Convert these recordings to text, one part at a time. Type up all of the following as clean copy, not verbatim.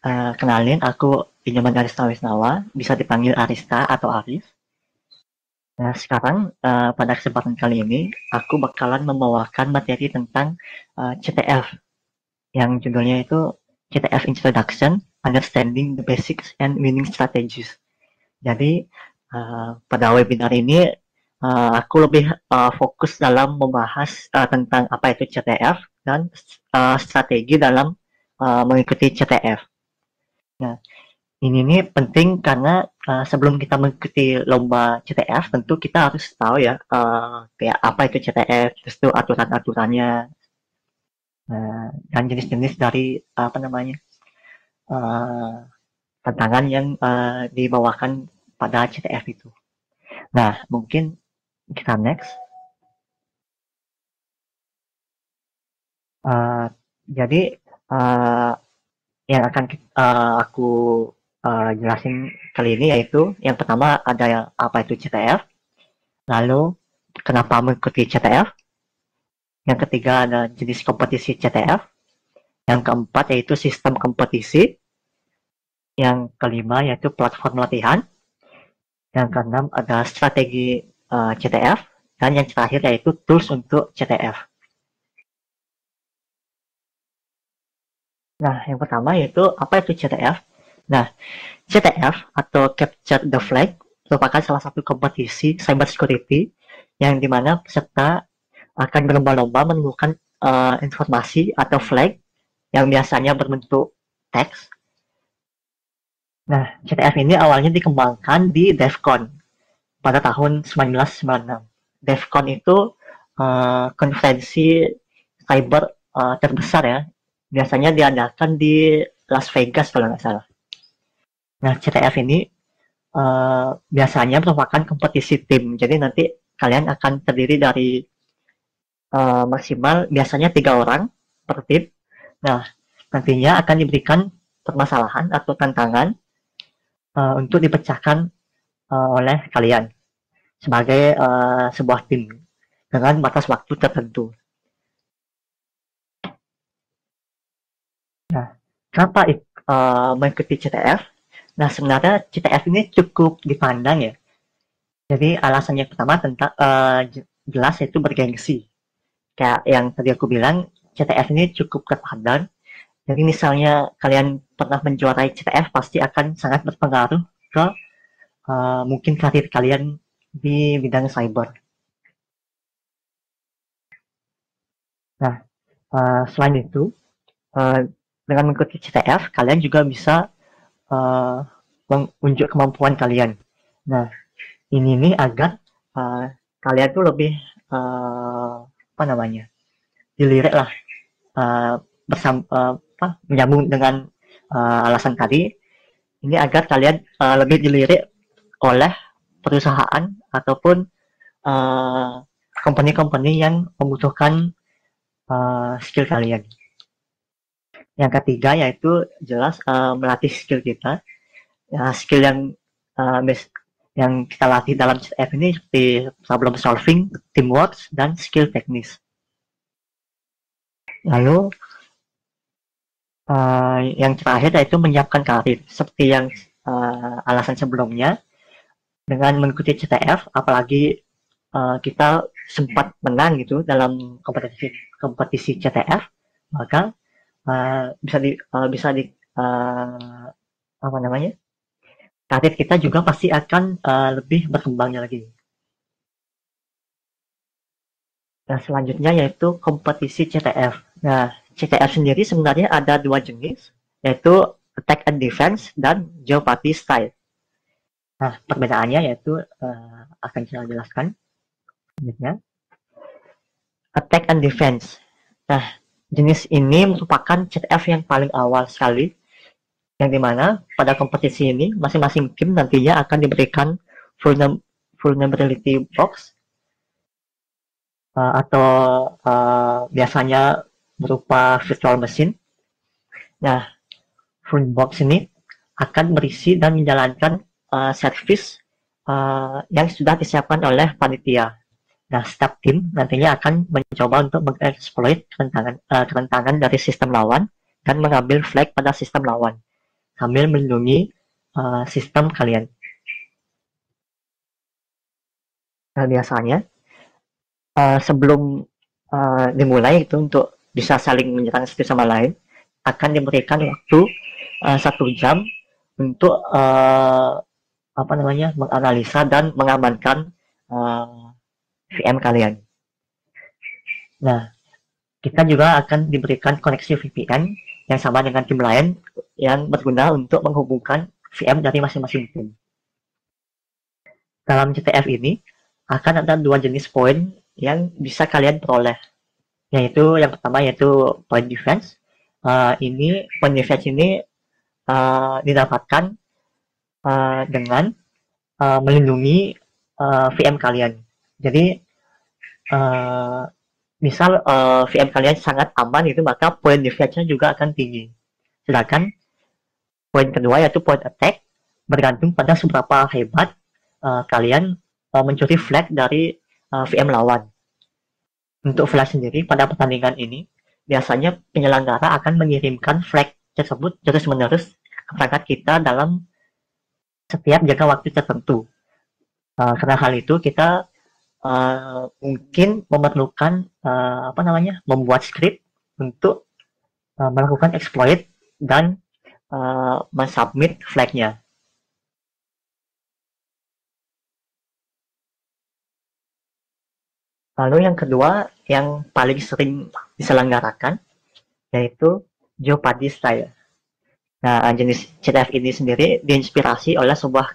Kenalin, aku Pinjaman Arista Wisnawa, bisa dipanggil Arista atau Aris. Nah, sekarang pada kesempatan kali ini, aku bakalan membawakan materi tentang CTF, yang judulnya itu CTF Introduction, Understanding the Basics and Winning Strategies. Jadi, pada webinar ini, aku lebih fokus dalam membahas tentang apa itu CTF dan strategi dalam mengikuti CTF. Nah, ini nih penting karena sebelum kita mengikuti lomba CTF, tentu kita harus tahu ya kayak apa itu CTF, terus itu aturan-aturannya, dan jenis-jenis dari apa namanya tantangan yang dibawakan pada CTF itu. Nah, mungkin kita next. Jadi yang akan aku jelasin kali ini yaitu yang pertama ada apa itu CTF, lalu kenapa mengikuti CTF, yang ketiga ada jenis kompetisi CTF, yang keempat yaitu sistem kompetisi, yang kelima yaitu platform latihan, yang keenam ada strategi CTF, dan yang terakhir yaitu tools untuk CTF. Nah, yang pertama yaitu apa itu CTF. Nah, CTF atau Capture the Flag merupakan salah satu kompetisi cyber security yang dimana peserta akan berlomba-lomba menemukan informasi atau flag yang biasanya berbentuk teks. Nah, CTF ini awalnya dikembangkan di DEF CON pada tahun 1996. DEF CON itu konferensi cyber terbesar ya. Biasanya diadakan di Las Vegas kalau nggak salah. Nah, CTF ini biasanya merupakan kompetisi tim. Jadi nanti kalian akan terdiri dari maksimal biasanya 3 orang per tim. Nah, nantinya akan diberikan permasalahan atau tantangan untuk dipecahkan oleh kalian sebagai sebuah tim dengan batas waktu tertentu. Nah, kenapa mengikuti CTF? Nah, sebenarnya CTF ini cukup dipandang ya. Jadi alasannya pertama tentang jelas yaitu bergengsi. Kayak yang tadi aku bilang, CTF ini cukup terpandang. Jadi misalnya kalian pernah menjuarai CTF, pasti akan sangat berpengaruh ke mungkin karir kalian di bidang cyber. Nah, selain itu, dengan mengikuti CTF, kalian juga bisa menunjuk kemampuan kalian. Nah, ini nih agar kalian tuh lebih apa namanya, dilirik lah menyambung dengan alasan tadi. Ini agar kalian lebih dilirik oleh perusahaan ataupun company-company yang membutuhkan skill kalian. Yang ketiga yaitu jelas melatih skill kita. Skill yang kita latih dalam CTF ini seperti problem solving, teamwork, dan skill teknis. Lalu yang terakhir yaitu menyiapkan karir. Seperti yang alasan sebelumnya, dengan mengikuti CTF, apalagi kita sempat menang gitu dalam kompetisi CTF, maka apa namanya, karir kita juga pasti akan lebih berkembangnya lagi. Nah, selanjutnya yaitu kompetisi CTF. Nah, CTF sendiri sebenarnya ada 2 jenis, yaitu attack and defense dan jeopardy style. Nah, perbedaannya yaitu akan saya jelaskan. Selanjutnya, attack and defense. Nah, jenis ini merupakan CTF yang paling awal sekali, yang dimana pada kompetisi ini masing-masing tim nantinya akan diberikan vulnerability box atau biasanya berupa virtual machine. Nah, vulnerability box ini akan berisi dan menjalankan service yang sudah disiapkan oleh panitia. Nah, setiap tim nantinya akan mencoba untuk mengeksploit kerentanan dari sistem lawan dan mengambil flag pada sistem lawan. sambil melindungi sistem kalian. Nah, biasanya sebelum dimulai itu untuk bisa saling menyerang satu sama lain, akan diberikan waktu 1 jam untuk menganalisa dan mengamankan VM kalian. Nah, kita juga akan diberikan koneksi VPN yang sama dengan tim lain yang berguna untuk menghubungkan VM dari masing-masing tim. Dalam CTF ini akan ada 2 jenis poin yang bisa kalian peroleh, yaitu yang pertama yaitu point defense. Point defense ini didapatkan dengan melindungi VM kalian. Jadi misal VM kalian sangat aman itu, maka point defense-nya juga akan tinggi. Sedangkan poin kedua yaitu point attack, bergantung pada seberapa hebat kalian mencuri flag dari VM lawan. Untuk flag sendiri pada pertandingan ini, biasanya penyelenggara akan mengirimkan flag tersebut terus-menerus ke perangkat kita dalam setiap jangka waktu tertentu. Karena hal itu kita mungkin memerlukan membuat script untuk melakukan exploit dan mensubmit flag-nya. Lalu yang kedua yang paling sering diselenggarakan yaitu Jeopardy style. Nah, jenis CTF ini sendiri diinspirasi oleh sebuah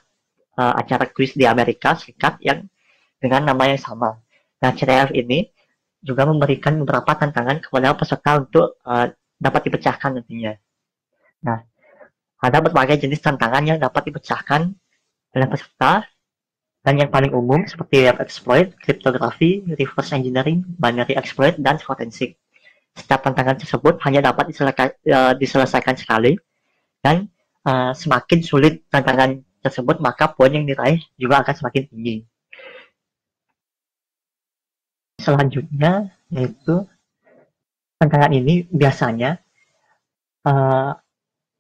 acara kuis di Amerika Serikat yang dengan nama yang sama. Nah, CTF ini juga memberikan beberapa tantangan kepada peserta untuk dapat dipecahkan nantinya. Nah, ada berbagai jenis tantangan yang dapat dipecahkan oleh peserta, dan yang paling umum seperti web exploit, kriptografi, reverse engineering, binary exploit, dan forensik. Setiap tantangan tersebut hanya dapat diselesaikan sekali, dan semakin sulit tantangan tersebut, maka poin yang diraih juga akan semakin tinggi. Selanjutnya yaitu tantangan ini biasanya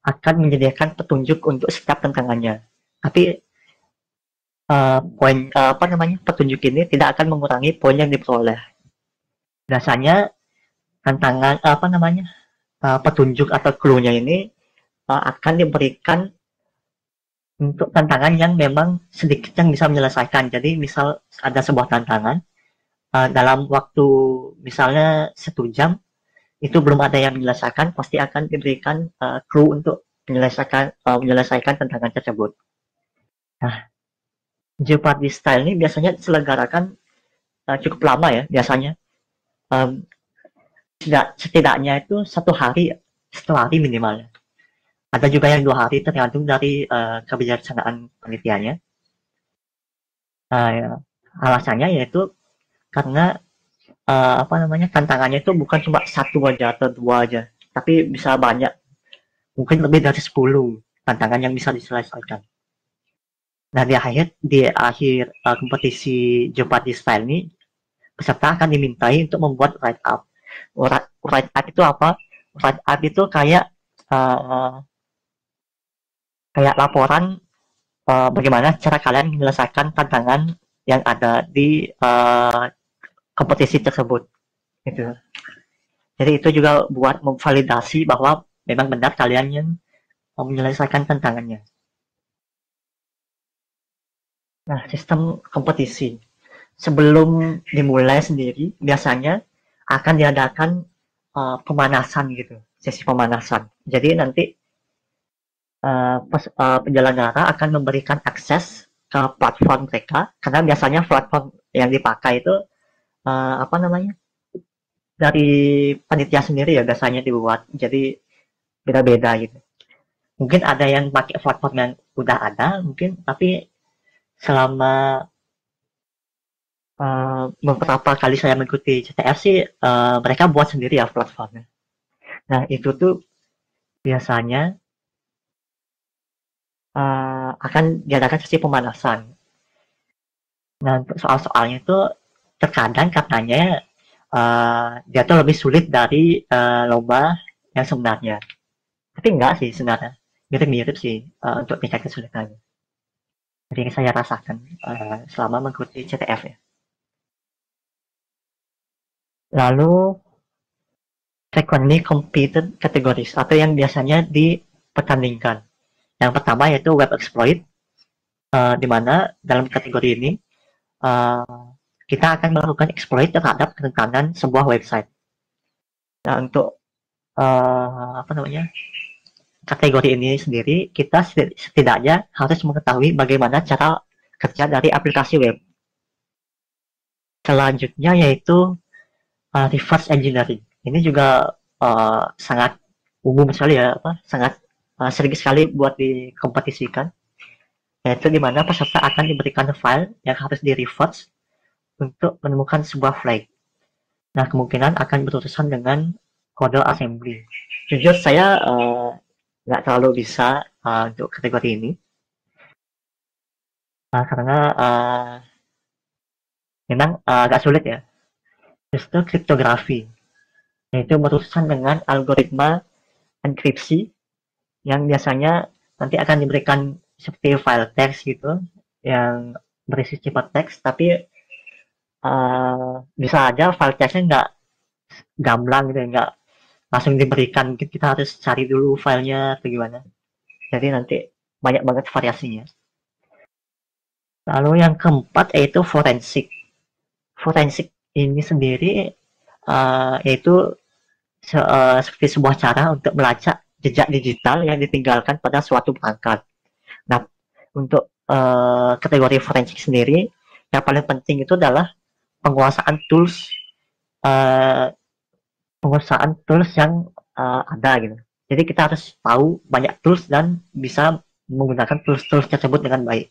akan menyediakan petunjuk untuk setiap tantangannya, tapi petunjuk ini tidak akan mengurangi poin yang diperoleh. Biasanya tantangan petunjuk atau clue-nya ini akan diberikan untuk tantangan yang memang sedikit yang bisa menyelesaikan. Jadi misal ada sebuah tantangan dalam waktu misalnya 1 jam itu belum ada yang menyelesaikan, pasti akan diberikan clue untuk menyelesaikan tantangan tersebut. Nah, Jeopardy style ini biasanya diselenggarakan cukup lama ya, biasanya setidaknya itu 1 hari minimal. Ada juga yang 2 hari, tergantung dari kebijaksanaan penelitiannya. Alasannya yaitu karena tantangannya itu bukan cuma 1 aja atau 2 aja, tapi bisa banyak, mungkin lebih dari 10 tantangan yang bisa diselesaikan. Nah, di akhir kompetisi Jeopardy style ini, peserta akan dimintai untuk membuat write up. Write up itu apa? Write up itu kayak laporan bagaimana cara kalian menyelesaikan tantangan yang ada di kompetisi tersebut. Gitu. Jadi itu juga buat memvalidasi bahwa memang benar kalian yang menyelesaikan tantangannya. Nah, sistem kompetisi. Sebelum dimulai sendiri, biasanya akan diadakan pemanasan gitu, sesi pemanasan. Jadi nanti penyelenggara akan memberikan akses ke platform mereka, karena biasanya platform yang dipakai itu dari panitia sendiri ya biasanya dibuat, jadi beda-beda gitu. Mungkin ada yang pakai platform yang udah ada, mungkin, tapi selama beberapa kali saya mengikuti CTF sih mereka buat sendiri ya platformnya. Nah, itu tuh biasanya akan diadakan sesi pemanasan. Nah, untuk soal-soalnya itu terkadang katanya dia tuh lebih sulit dari lomba yang sebenarnya. Tapi enggak sih sebenarnya. mirip-mirip sih untuk tingkat kesulitannya. Dari yang saya rasakan selama mengikuti CTF ya. Lalu frequently competed categories atau yang biasanya dipertandingkan. Yang pertama yaitu web exploit, di mana dalam kategori ini kita akan melakukan exploit terhadap kerentanan sebuah website. Nah, untuk kategori ini sendiri, kita setidaknya harus mengetahui bagaimana cara kerja dari aplikasi web. Selanjutnya yaitu reverse engineering. Ini juga sangat umum sekali ya, sangat sering sekali buat dikompetisikan, yaitu di mana peserta akan diberikan file yang harus di reverse untuk menemukan sebuah flag. Nah, kemungkinan akan berurusan dengan kode assembly. Jujur saya nggak terlalu bisa untuk kategori ini, karena memang agak sulit ya. Justru kriptografi, yaitu berurusan dengan algoritma enkripsi yang biasanya nanti akan diberikan seperti file teks gitu yang berisi sifat teks, tapi bisa aja file teksnya nggak gamblang gitu, nggak langsung diberikan, mungkin kita harus cari dulu filenya atau gimana. Jadi nanti banyak banget variasinya. Lalu yang keempat yaitu forensik. Forensik ini sendiri yaitu seperti sebuah cara untuk melacak jejak digital yang ditinggalkan pada suatu perangkat. Nah, untuk kategori forensik sendiri, yang paling penting itu adalah penguasaan tools yang ada gitu. Jadi kita harus tahu banyak tools dan bisa menggunakan tools tersebut dengan baik.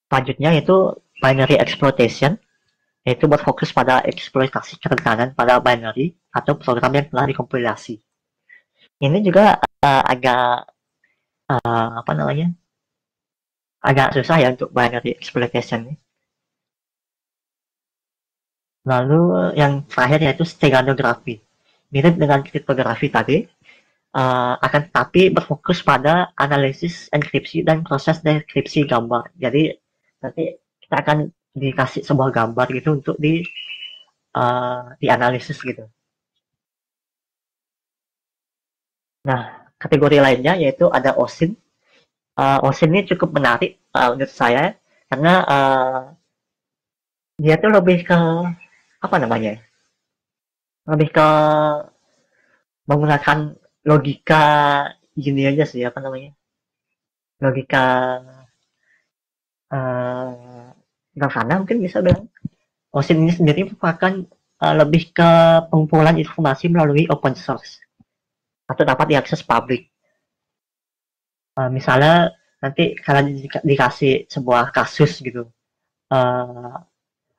Selanjutnya yaitu binary exploitation, yaitu berfokus pada eksploitasi kerentanan pada binary atau program yang telah dikompilasi. Ini juga agak agak susah ya untuk binary exploitation ini. Lalu yang terakhir yaitu steganografi. Mirip dengan kriptografi tadi, akan tetapi berfokus pada analisis enkripsi dan proses dekripsi gambar. Jadi nanti kita akan dikasih sebuah gambar gitu untuk dianalisis gitu. Nah, kategori lainnya yaitu ada OSINT. OSINT ini cukup menarik menurut saya karena dia tuh lebih ke lebih ke menggunakan logika gini aja sih, logika sana mungkin bisa bilang. OSINT ini sendiri merupakan lebih ke pengumpulan informasi melalui open source atau dapat diakses publik. Misalnya nanti kalian dikasih sebuah kasus gitu,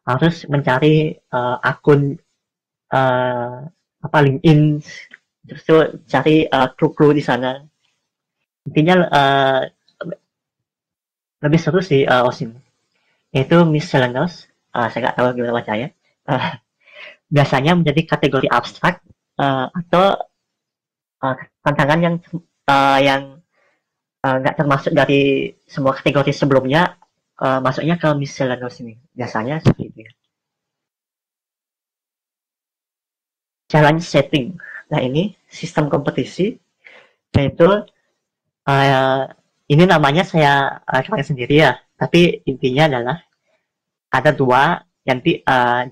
harus mencari akun LinkedIn, terus cari clue-clue di sana. Intinya lebih seru sih OSINT. Yaitu miscellaneous, saya nggak tahu gimana bacanya. Biasanya menjadi kategori abstrak atau tantangan yang nggak termasuk dari semua kategori sebelumnya, masuknya ke miscellaneous ini. Biasanya seperti itu ya. Challenge setting. Nah, ini sistem kompetisi, yaitu ini namanya saya keren sendiri ya, tapi intinya adalah ada dua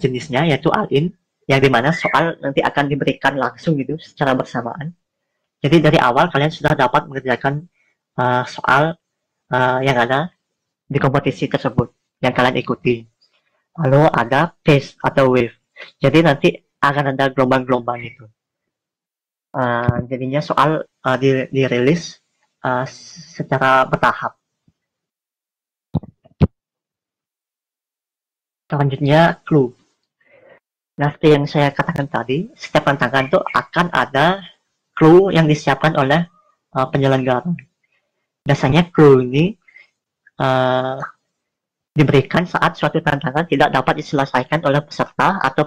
jenisnya, yaitu all-in, yang dimana soal nanti akan diberikan langsung gitu secara bersamaan. Jadi dari awal kalian sudah dapat mengerjakan soal yang ada di kompetisi tersebut yang kalian ikuti. Lalu ada phase atau wave. Jadi nanti akan ada gelombang-gelombang itu. Jadinya soal dirilis secara bertahap. Selanjutnya clue. Nah, seperti yang saya katakan tadi, setiap tantangan itu akan ada clue yang disiapkan oleh penyelenggara. Biasanya clue ini diberikan saat suatu tantangan tidak dapat diselesaikan oleh peserta atau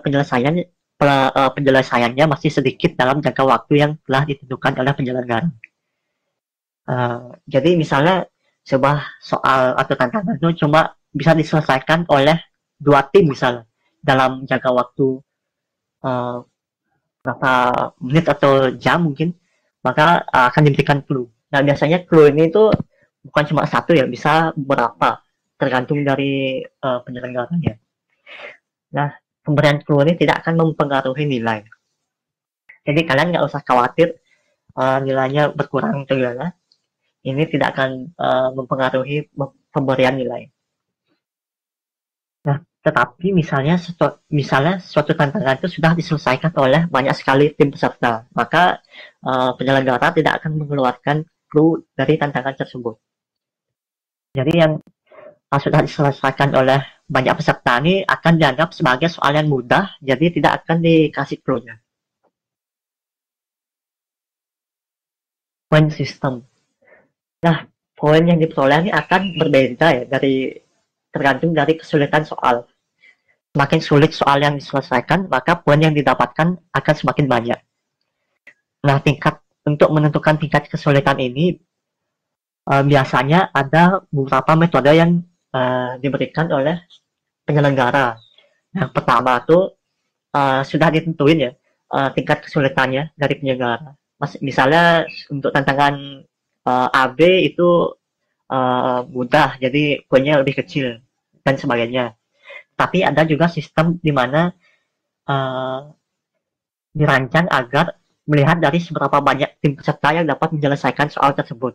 penyelesaiannya masih sedikit dalam jangka waktu yang telah ditentukan oleh penyelenggara. Jadi misalnya sebuah soal atau tantangan itu cuma bisa diselesaikan oleh dua tim misalnya dalam jangka waktu uh, berapa menit atau jam mungkin, maka akan diberikan clue. Nah biasanya clue ini tuh bukan cuma satu ya, bisa beberapa tergantung dari penyelenggaranya. Nah pemberian clue ini tidak akan mempengaruhi nilai. Jadi kalian nggak usah khawatir nilainya berkurang atau gimana. Ini tidak akan mempengaruhi pemberian nilai. Nah, tetapi misalnya suatu tantangan itu sudah diselesaikan oleh banyak sekali tim peserta, maka penyelenggara tidak akan mengeluarkan clue dari tantangan tersebut. Jadi yang sudah diselesaikan oleh banyak peserta ini akan dianggap sebagai soal yang mudah, jadi tidak akan dikasih clue-nya. Point system. Nah, poin yang diperoleh ini akan berbeda ya tergantung dari kesulitan soal. Semakin sulit soal yang diselesaikan, maka poin yang didapatkan akan semakin banyak. Nah, untuk menentukan tingkat kesulitan ini biasanya ada beberapa metode yang diberikan oleh penyelenggara. Yang pertama tuh sudah ditentuin ya tingkat kesulitannya dari penyelenggara. Misalnya untuk tantangan AB itu mudah, jadi poinnya lebih kecil dan sebagainya. Tapi ada juga sistem di mana dirancang agar melihat dari seberapa banyak tim peserta yang dapat menyelesaikan soal tersebut.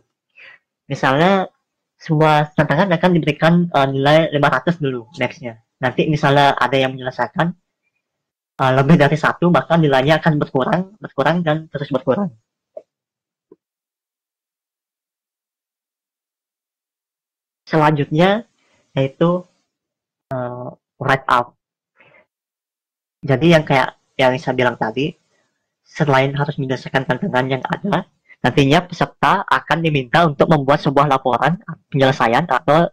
Misalnya semua tantangan akan diberikan nilai 500 dulu max-nya. Nanti misalnya ada yang menyelesaikan lebih dari satu, maka nilainya akan berkurang dan terus berkurang. Selanjutnya yaitu write up. Jadi yang saya bilang tadi, selain harus menyelesaikan tantangan yang ada, nantinya peserta akan diminta untuk membuat sebuah laporan penyelesaian atau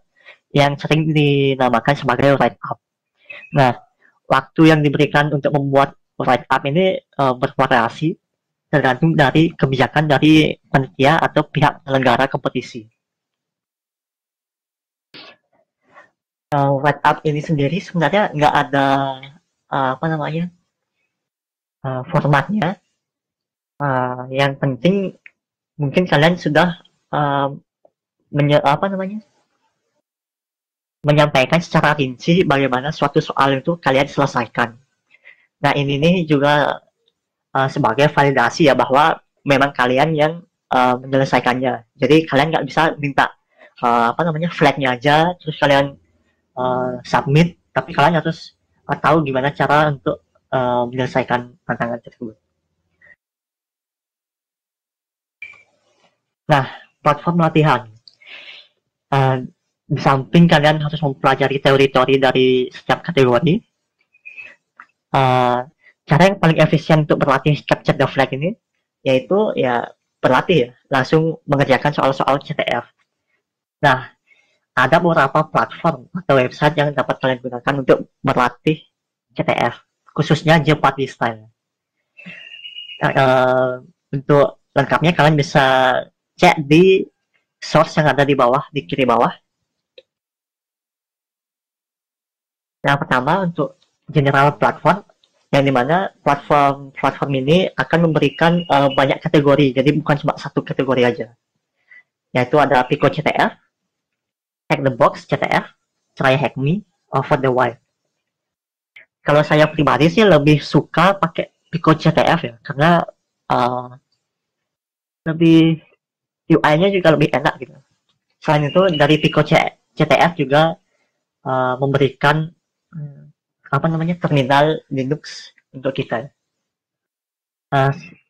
yang sering dinamakan sebagai write up. Nah, waktu yang diberikan untuk membuat write up ini bervariasi tergantung dari kebijakan dari panitia atau pihak penyelenggara kompetisi. Write up ini sendiri sebenarnya nggak ada formatnya. Yang penting mungkin kalian sudah menyampaikan secara rinci bagaimana suatu soal itu kalian selesaikan. Nah ini nih juga sebagai validasi ya bahwa memang kalian yang menyelesaikannya. Jadi kalian nggak bisa minta flagnya aja terus kalian submit, tapi kalian harus tahu gimana cara untuk menyelesaikan tantangan tersebut. Nah, platform latihan. Di samping kalian harus mempelajari teori-teori dari setiap kategori, cara yang paling efisien untuk berlatih capture the flag ini yaitu ya berlatih ya, langsung mengerjakan soal-soal CTF. Nah, ada beberapa platform atau website yang dapat kalian gunakan untuk berlatih CTF, khususnya Jeopardy style. Untuk lengkapnya kalian bisa cek di source yang ada di bawah, di kiri bawah. Yang pertama untuk general platform, yang dimana platform ini akan memberikan banyak kategori, jadi bukan cuma satu kategori aja. Yaitu ada Pico CTF, Hack the Box CTF, Try Hack Me, Over the Wire. Kalau saya pribadi sih lebih suka pakai Pico CTF ya, karena lebih UI-nya juga lebih enak gitu. Selain itu dari Pico CTF juga memberikan terminal Linux untuk kita.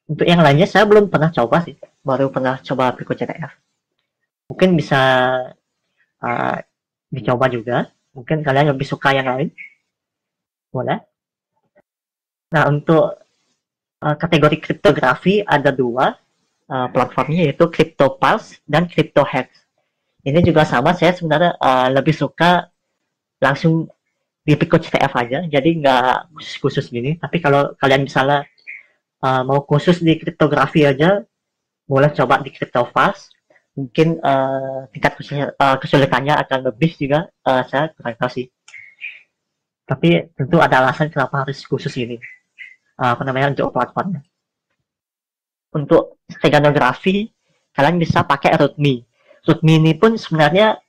Untuk yang lainnya saya belum pernah coba sih, baru pernah coba Pico CTF. Mungkin bisa dicoba juga. Mungkin kalian lebih suka yang lain, boleh. Nah untuk kategori kriptografi ada dua platformnya, yaitu CryptoPulse dan CryptoHacks. Ini juga sama, saya sebenarnya lebih suka langsung di Pico CTF aja, jadi nggak khusus gini. Tapi kalau kalian misalnya mau khusus di kriptografi aja, boleh coba di CryptoPulse. mungkin tingkat kesulitannya akan lebih juga, saya kurang tahu sih. Tapi tentu ada alasan kenapa harus khusus ini, apa namanya, untuk platformnya. Untuk steganografi, kalian bisa pakai README. README ini pun sebenarnya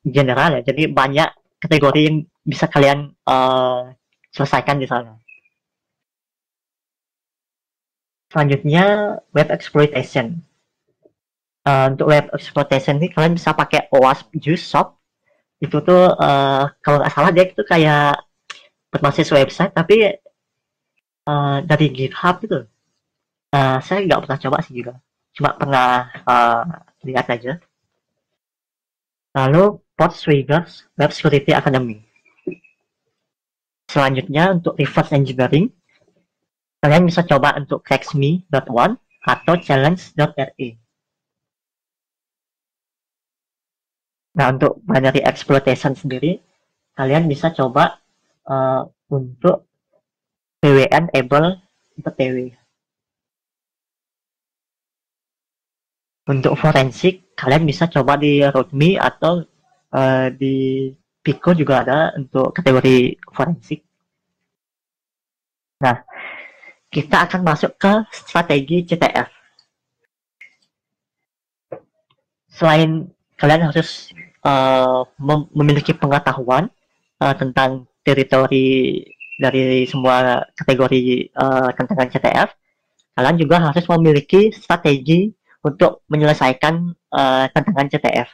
general ya, jadi banyak kategori yang bisa kalian selesaikan di sana. Selanjutnya, web exploitation. Untuk web exploitation ini kalian bisa pakai OWASP Juice Shop. Itu tuh kalau nggak salah dia itu kayak berbasis website tapi dari GitHub gitu. Saya nggak pernah coba sih juga, cuma pernah lihat aja. Lalu Portswigger's Web Security Academy. Selanjutnya untuk reverse engineering, kalian bisa coba untuk cracksme.one atau challenge.re. Nah, untuk binary exploitation sendiri, kalian bisa coba untuk pwnable.tw. Untuk forensik, kalian bisa coba di README atau di Pico juga ada untuk kategori forensik. Nah, kita akan masuk ke strategi CTF. Selain kalian harus memiliki pengetahuan tentang teritori dari semua kategori tantangan CTF, kalian juga harus memiliki strategi untuk menyelesaikan tantangan CTF.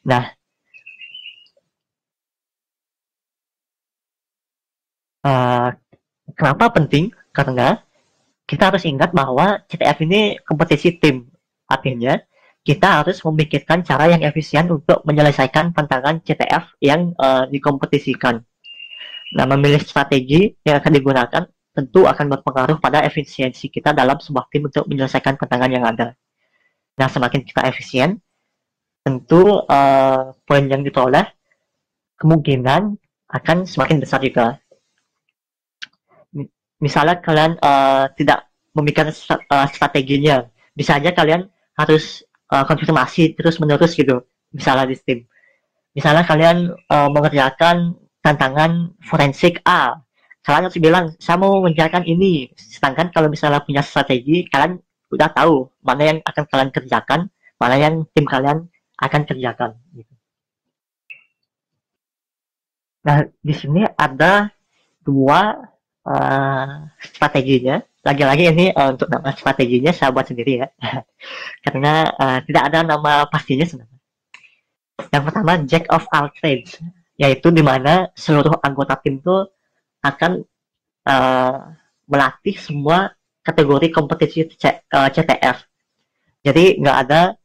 Nah, kenapa penting? Karena kita harus ingat bahwa CTF ini kompetisi tim. Artinya, kita harus memikirkan cara yang efisien untuk menyelesaikan tantangan CTF yang dikompetisikan. Nah, memilih strategi yang akan digunakan tentu akan berpengaruh pada efisiensi kita dalam sebuah tim untuk menyelesaikan tantangan yang ada. Nah, semakin kita efisien, tentu poin yang diperoleh kemungkinan akan semakin besar juga. Misalnya kalian tidak memikirkan strateginya, bisa aja kalian harus konfirmasi terus-menerus gitu, misalnya di tim. Misalnya kalian mengerjakan tantangan forensik A, kalian harus bilang, saya mau mengerjakan ini. Sedangkan kalau misalnya punya strategi, kalian udah tahu mana yang akan kalian kerjakan, mana yang tim kalian akan kerjakan. Gitu. Nah, di sini ada dua strateginya. Lagi-lagi ini untuk nama strateginya saya buat sendiri ya, karena tidak ada nama pastinya sebenarnya. Yang pertama, Jack of all trades, yaitu di mana seluruh anggota tim itu akan melatih semua kategori kompetisi CTF. Jadi nggak ada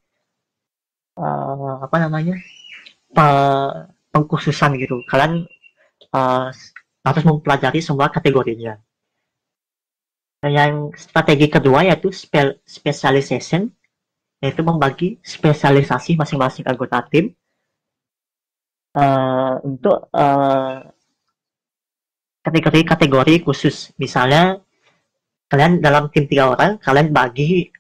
apa namanya pengkhususan gitu. Kalian harus mempelajari semua kategorinya. Dan yang strategi kedua yaitu specialization, yaitu membagi spesialisasi masing-masing anggota tim untuk kategori-kategori khusus. Misalnya kalian dalam tim 3 orang, kalian bagi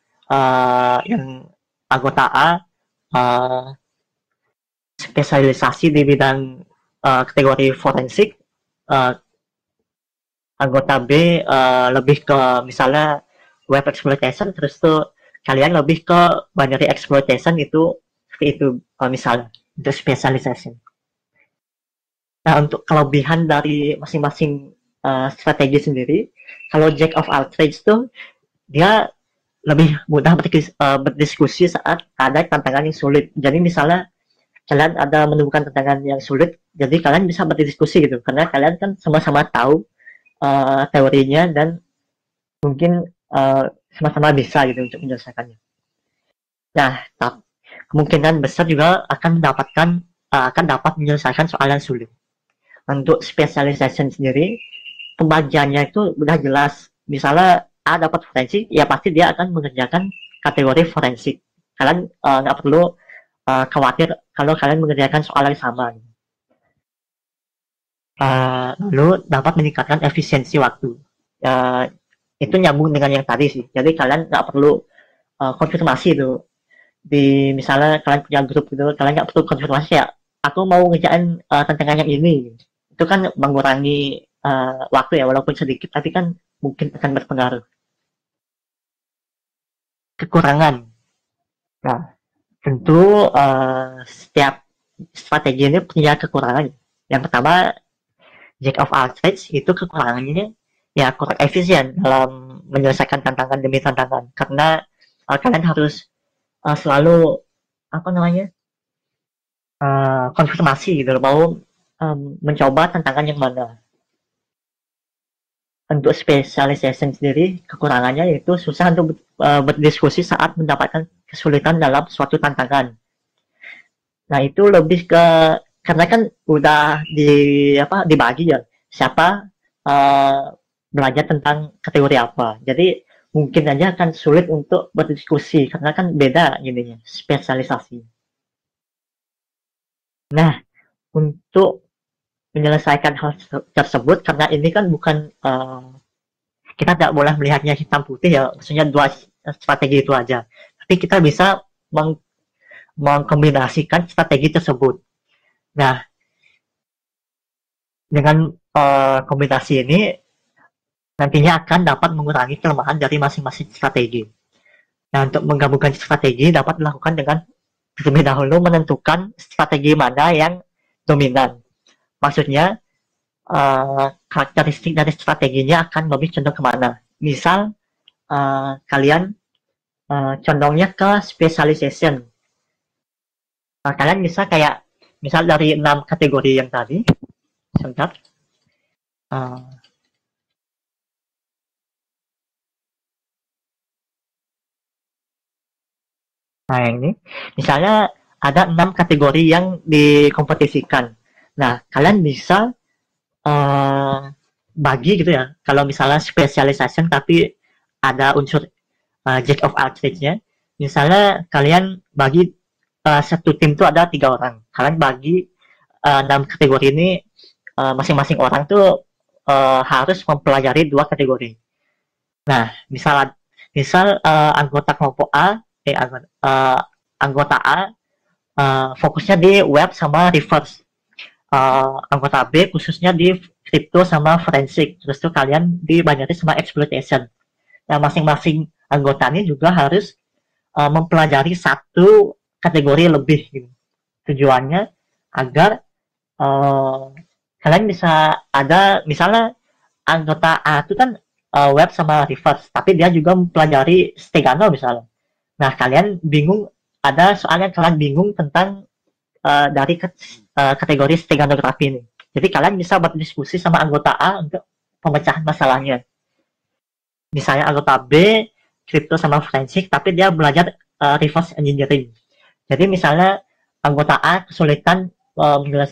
yang anggota A spesialisasi di bidang kategori forensik, anggota B lebih ke misalnya web exploitation, terus tuh kalian lebih ke binary exploitation, itu misalnya itu specialization. Nah, untuk kelebihan dari masing-masing strategi sendiri, kalau Jack of all trades tuh dia lebih mudah berdiskusi saat ada tantangan yang sulit. Jadi misalnya kalian ada menemukan tantangan yang sulit, jadi kalian bisa berdiskusi gitu, karena kalian kan sama-sama tahu teorinya dan mungkin sama-sama bisa gitu untuk menyelesaikannya. Nah, kemungkinan besar juga akan dapat menyelesaikan soal yang sulit. Untuk specialization sendiri, pembagiannya itu udah jelas. Misalnya A dapat forensik, ya pasti dia akan mengerjakan kategori forensik. Kalian nggak perlu khawatir kalau kalian mengerjakan soal yang sama. Lalu dapat meningkatkan efisiensi waktu. Itu nyambung dengan yang tadi sih. Jadi kalian nggak perlu konfirmasi itu. Di misalnya kalian punya grup gitu, kalian nggak perlu konfirmasi ya, aku mau ngerjain tantangan yang ini. Itu kan mengurangi waktu ya, walaupun sedikit, tapi kan mungkin akan berpengaruh. Kekurangan. Nah, tentu setiap strategi ini punya kekurangan. Yang pertama, jack of all trades itu kekurangannya ya kurang efisien dalam menyelesaikan tantangan demi tantangan. Karena kalian harus selalu apa namanya konfirmasi gitu loh, mau mencoba tantangan yang mana. Untuk specialization sendiri kekurangannya yaitu susah untuk berdiskusi saat mendapatkan kesulitan dalam suatu tantangan. Nah itu lebih ke karena kan udah dibagi ya siapa belajar tentang kategori apa. Jadi mungkin aja akan sulit untuk berdiskusi karena kan beda jadinya spesialisasi. Nah untuk menyelesaikan hal tersebut karena ini kan bukan kita tidak boleh melihatnya hitam putih ya, maksudnya dua strategi itu aja, tapi kita bisa mengkombinasikan strategi tersebut. Nah dengan kombinasi ini nantinya akan dapat mengurangi kelemahan dari masing-masing strategi. Nah untuk menggabungkan strategi dapat dilakukan dengan terlebih dahulu menentukan strategi mana yang dominan. Maksudnya karakteristik dari strateginya akan lebih condong kemana. Misal kalian condongnya ke specialization. Kalian bisa kayak misal dari 6 kategori yang tadi, sebentar. Nah ini, misalnya ada 6 kategori yang dikompetisikan. Nah kalian bisa bagi gitu ya. Kalau misalnya specialization tapi ada unsur jack of all trades-nya. Misalnya kalian bagi satu tim tuh ada 3 orang. Kalian bagi 6 kategori ini masing-masing orang tuh harus mempelajari 2 kategori. Nah, misal anggota kelompok A, anggota A fokusnya di web sama reverse. Anggota B khususnya di crypto sama forensik. Terus tuh kalian dibanyarin sama exploitation. Nah, masing-masing anggota ini juga harus mempelajari satu kategori lebih gitu. Tujuannya agar kalian bisa ada misalnya anggota A itu kan web sama reverse, tapi dia juga mempelajari Stegano misalnya. Nah kalian bingung, ada soalnya kalian bingung tentang dari kategori steganografi ini. Jadi kalian bisa berdiskusi sama anggota A untuk pemecahan masalahnya. Misalnya anggota B crypto sama forensik, tapi dia belajar reverse engineering. Jadi misalnya anggota A kesulitan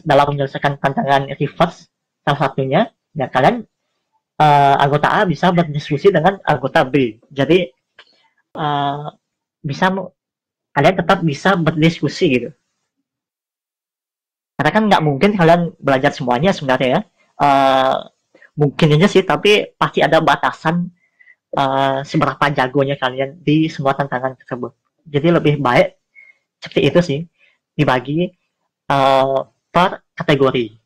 dalam menyelesaikan tantangan reverse salah satunya, ya kalian anggota A bisa berdiskusi dengan anggota B. Jadi bisa kalian tetap bisa berdiskusi gitu. Karena kan nggak mungkin kalian belajar semuanya sebenarnya ya. Mungkin aja sih, tapi pasti ada batasan seberapa jagonya kalian di semua tantangan tersebut. Jadi lebih baik seperti itu sih, dibagi per kategori.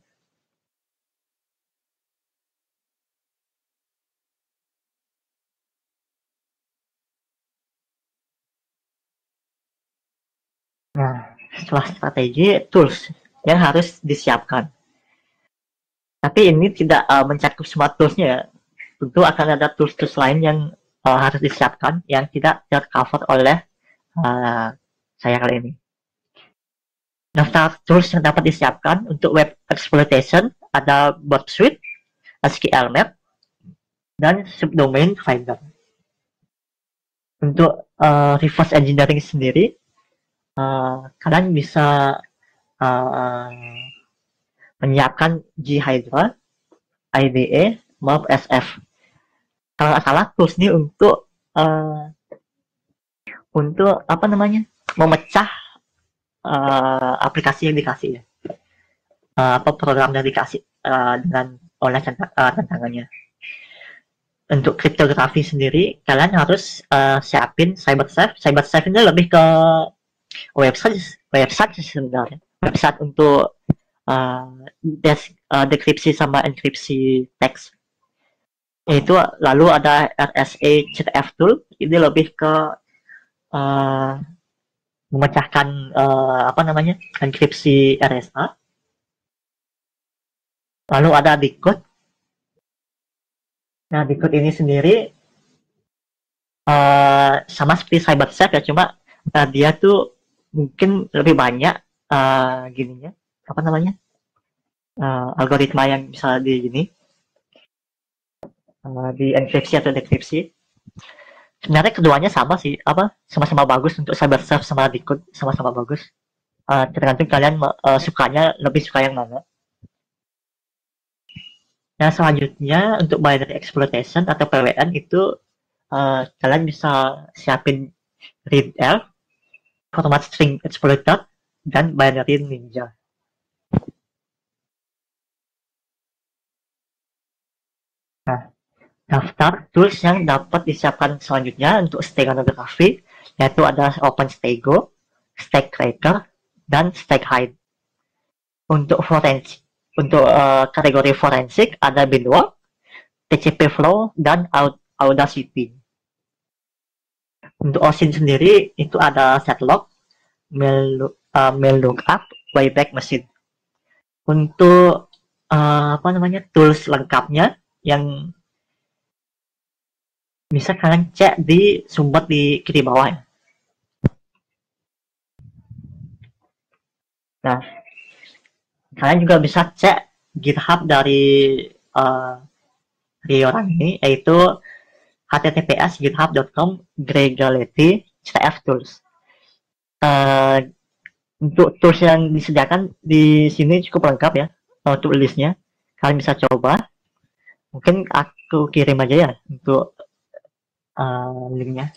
Nah, setelah strategi, tools yang harus disiapkan. Tapi ini tidak mencakup semua toolsnya ya. Tentu akan ada tools-tools lain yang harus disiapkan yang tidak tercover oleh saya kali ini. Daftar tools yang dapat disiapkan untuk web exploitation ada bot suite, SQL map, dan subdomain finder. Untuk reverse engineering sendiri, kalian bisa menyiapkan G-Hydra, IDE, maupun SF. Kalau nggak salah tools ini untuk apa namanya memecah aplikasi yang dikasih ya, atau program yang dikasih dengan oleh tantangannya. untuk kriptografi sendiri kalian harus siapin CyberSafe. CyberSafe ini lebih ke website website sebenarnya. Website untuk uh, dekripsi sama enkripsi teks. Itu lalu ada RSA CTF tool, ini lebih ke uh, memecahkan apa namanya enkripsi RSA. Lalu ada Decode. Nah, Decode ini sendiri sama seperti CyberSafe ya, cuma dia tuh mungkin lebih banyak gininya, apa namanya, algoritma yang bisa di gini, di enkripsi atau dekripsi. Sebenarnya keduanya sama sih, apa sama-sama bagus untuk CyberSafe sama Decode, sama-sama bagus. Tergantung kalian sukanya lebih suka yang mana. Nah, selanjutnya untuk binary exploitation atau PWN itu kalian bisa siapin readelf, format string exploited, dan binary ninja. Nah, daftar tools yang dapat disiapkan selanjutnya untuk steganografi yaitu ada OpenStego, StackCracker, dan StackHide. Untuk forensik, untuk kategori forensik ada Bedrock, TCP/Flow, dan Audacity. Untuk OSINT sendiri itu ada Setlock, Mail-Lookup, Wayback Machine. Untuk apa namanya tools lengkapnya yang bisa kalian cek di sumber di kiri bawah. Nah, kalian juga bisa cek GitHub dari uh, orang ini, yaitu https://github.com/gregality/tools. Uh, untuk tools yang disediakan di sini cukup lengkap ya, untuk listnya. Kalian bisa coba. Mungkin aku kirim aja ya untuk linknya.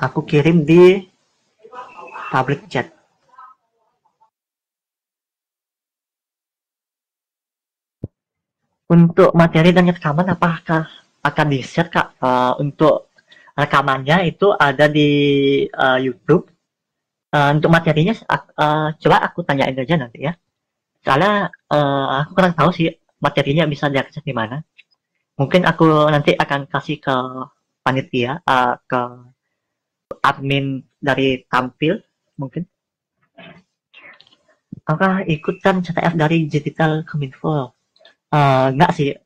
Aku kirim di public chat. Untuk materi dan rekaman apakah akan di-share Kak? Untuk rekamannya itu ada di YouTube. Untuk materinya coba aku tanyain aja nanti ya. Soalnya aku kurang tahu sih materinya bisa diakses di mana. Mungkin aku nanti akan kasih ke panitia, ke admin dari tampil mungkin. Apakah ikutan CTF dari Digital Kominfo? Enggak sih.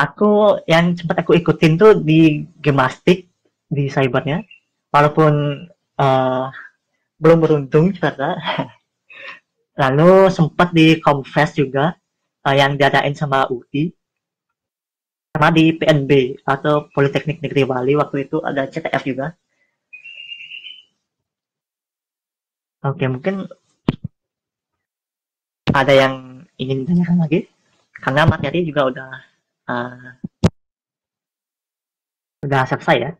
Aku yang sempat aku ikutin tuh di Gemastik di cybernya. Walaupun uh, belum beruntung ternyata. Lalu sempat di Komfest juga yang diadain sama UI. Sama di PNB atau Politeknik Negeri Bali waktu itu ada CTF juga. Oke, mungkin ada yang ingin ditanyakan lagi? Karena materi juga udah selesai ya.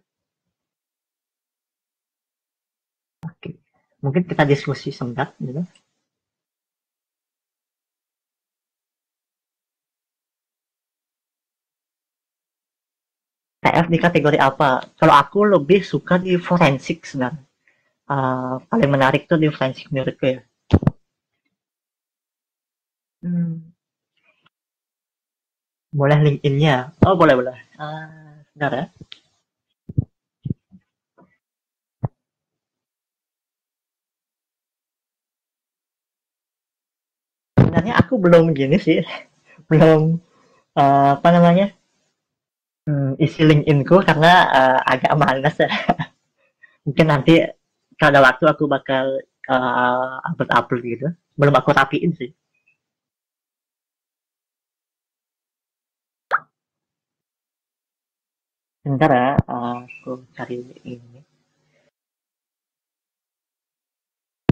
Oke. Mungkin kita diskusi sebentar gitu. TF di kategori apa? Kalau aku lebih suka di forensik sebenarnya. Paling menarik tuh di forensik menurutku ya. Hmm, boleh LinkedIn-nya? Oh boleh boleh. Sebentar ya. Sebenarnya aku belum gini sih, belum apa namanya isi LinkedIn-ku karena agak malas ya. Mungkin nanti kalau ada waktu aku bakal upload-upload gitu. Belum aku rapiin sih. Bentar ya, aku cari ini.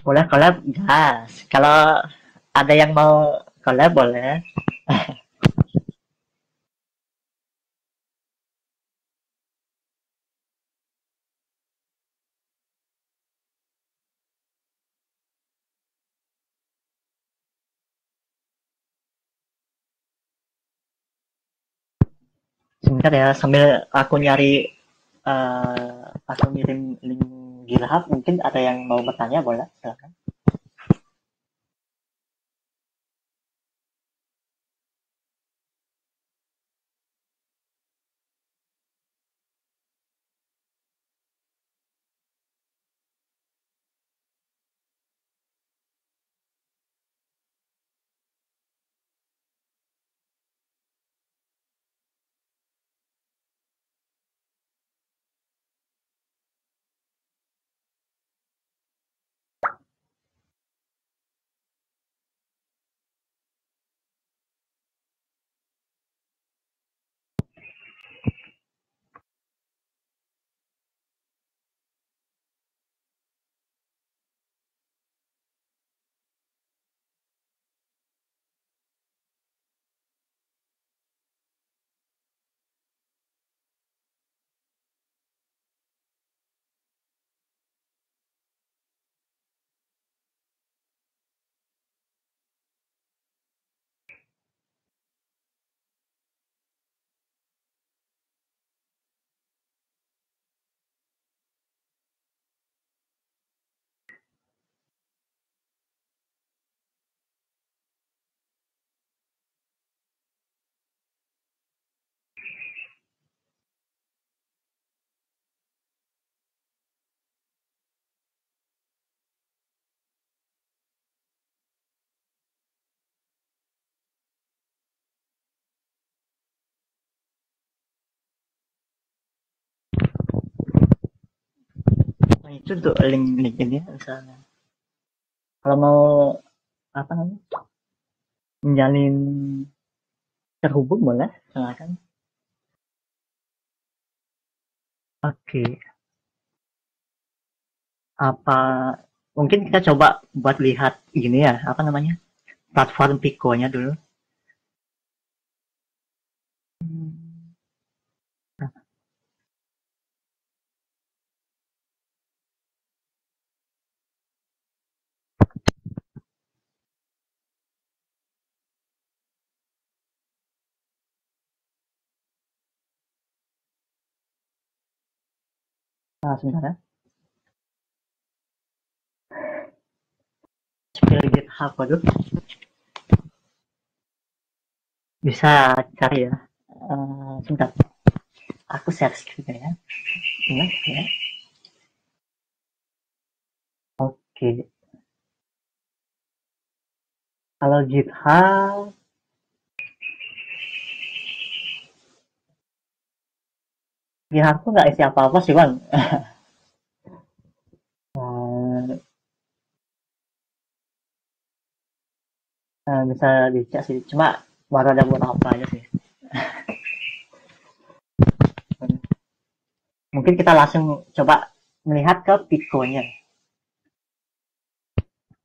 Boleh collab? Gas. Kalau ada yang mau collab boleh. Bentar ya, sambil aku nyari, aku ngirim link GitHub, mungkin ada yang mau bertanya, boleh, silakan. Nah, itu untuk link ini misalnya. Kalau mau apa namanya? Menjalin terhubung boleh, silakan. Oke, apa mungkin kita coba buat lihat ini ya, apa namanya? Platform Pico-nya dulu. Nah, sebentar ya. Spill GitHub, waduh. Bisa cari ya. Sebentar. Aku share screen ya. Ini ya. Oke. Kalau GitHub, GitHub tuh nggak isi apa-apa sih bang. Bisa dicek sih. Cuma baru ada beberapa aja sih. Mungkin kita langsung coba melihat ke Pico-nya.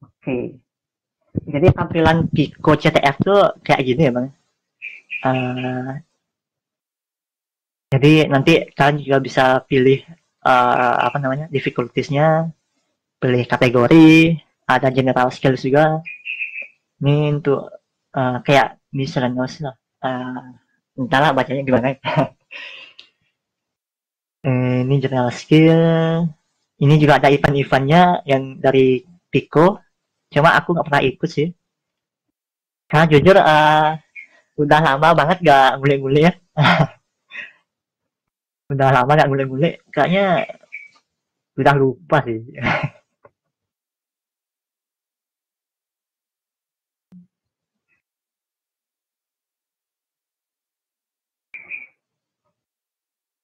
Oke. Jadi tampilan Pico CTF tuh kayak gini ya bang. Uh, jadi nanti kalian juga bisa pilih apa namanya difficulties-nya, pilih kategori, ada general skills juga. Ini untuk kayak miscellaneous lah. Entah lah bacanya gimana. Ini general skill. Ini juga ada event-eventnya yang dari Pico. Cuma aku nggak pernah ikut sih. Karena jujur udah lama banget gak ngulik-ngulik ya. Udah lama gak ngulik-ngulik. Kayaknya udah lupa sih.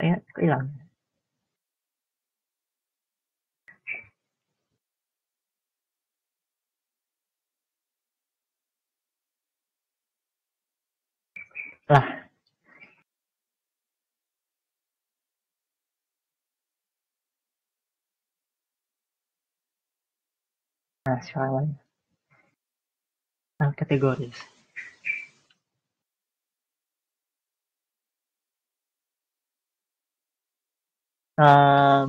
Kayak hilang. Lah, nah sekarang kategori.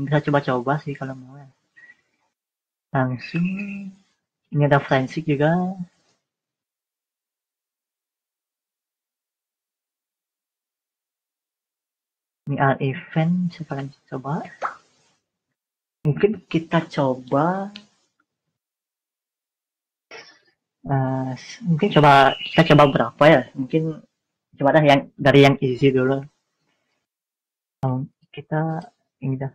Bisa coba-coba sih kalau mau ya. Langsung ini ada forensik juga. Ini event, sekarang coba. Mungkin kita coba, mungkin kita coba berapa ya? Mungkin coba dah yang dari yang easy dulu. Kita ini dah.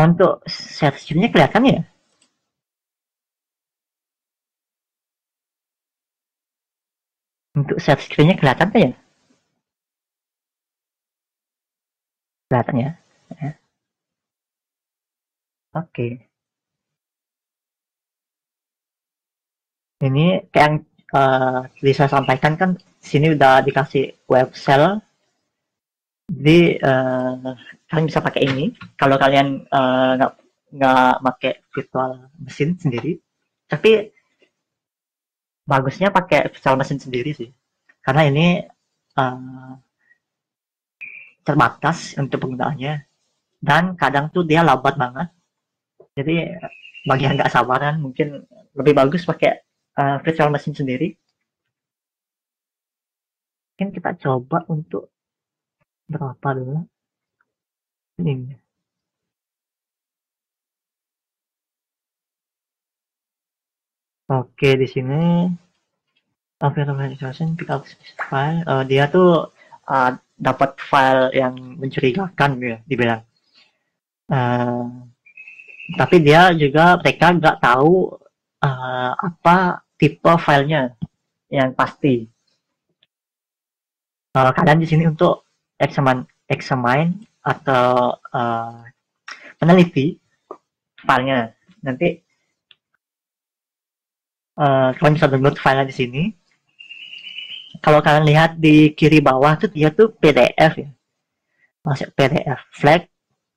Untuk share screen-nya kelihatan ya? Untuk share screen-nya kelihatan kan ya? Kelihatan ya? Ya. Oke. Ini kayak yang bisa sampaikan kan sini udah dikasih web shell. Jadi kalian bisa pakai ini. Kalau kalian nggak pakai virtual mesin sendiri, tapi bagusnya pakai virtual mesin sendiri sih. Karena ini uh, terbatas untuk penggunaannya dan kadang tuh dia lambat banget. Jadi bagi yang nggak sabaran mungkin lebih bagus pakai virtual mesin sendiri. Mungkin kita coba untuk berapa dulu ini. Oke, di sini Authentication pickup file, dia tuh dapat file yang mencurigakan ya dibilang. Tapi dia juga mereka nggak tahu apa tipe filenya yang pasti. Kalian di sini untuk examine atau meneliti filenya. Nanti kalian bisa download filenya di sini. Kalau kalian lihat di kiri bawah tuh dia tuh PDF ya. Masuk PDF. Flag,